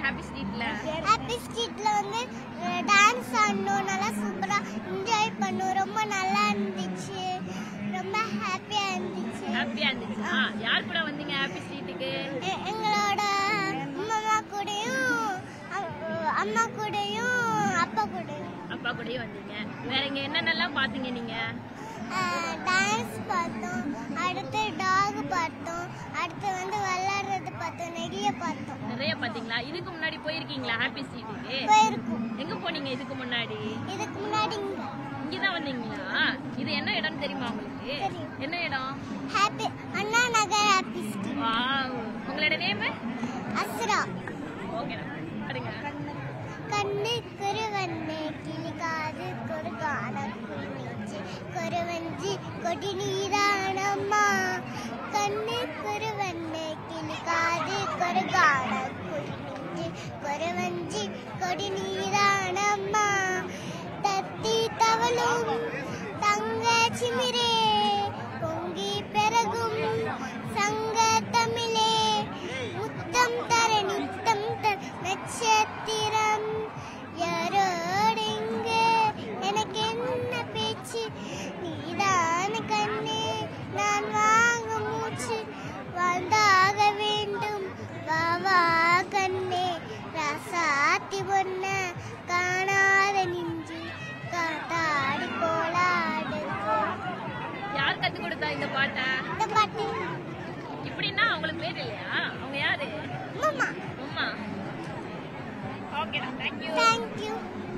Happy ஸ்ட்ரீட்ல? Happy ஸ்ட்ரீட்ல வந்து டான்ஸ் ஆடணும், நல்லா சூப்பரா என்ஜாய் பண்ணோம். ரொம்ப நல்லா இருந்துச்சு, ரொம்ப ஹாப்பியா இருந்துச்சு. ஹாப்பியா இருந்துச்சா? யார் கூட வந்தீங்க ஹாப்பி ஸ்ட்ரீட்டுக்கு? எங்களோட அம்மா கூடயும் அப்பா கூடயும் வந்தீங்க. வேற இங்க என்னென்னலாம் பாத்தீங்க நீங்க? டான்ஸ் பார்த்தோம், அடுத்து டாக் பார்த்தோம், அடுத்து வந்து விளையாடுறது பார்த்தோம், நிறைய பாத்தீங்களா? இதுக்கு முன்னாடி போயிருக்கீங்களா ஹாப்பி ஸ்ட்ரீட்டுக்கு? போயிருக்கோம். எங்க போனீங்க இதுக்கு முன்னாடி? இங்கதான் வந்தீங்களா? இது என்ன இடம் தெரியுமா உங்களுக்கு? என்ன இடம்? Happy Anna Nagar happy street. Wow. உங்களோட நேம்? அஸ்ரா. ஓகே, பாருங்க. கண்ணு குருவண்ணே கிளிகாது கொடுகான குளிச்சு குருவஞ்சி கொடி நீரானம்மா. கண்ணு குருவண்ணே கிளிகாது கொடுகான குளிச்சு குருவஞ்சி கொடி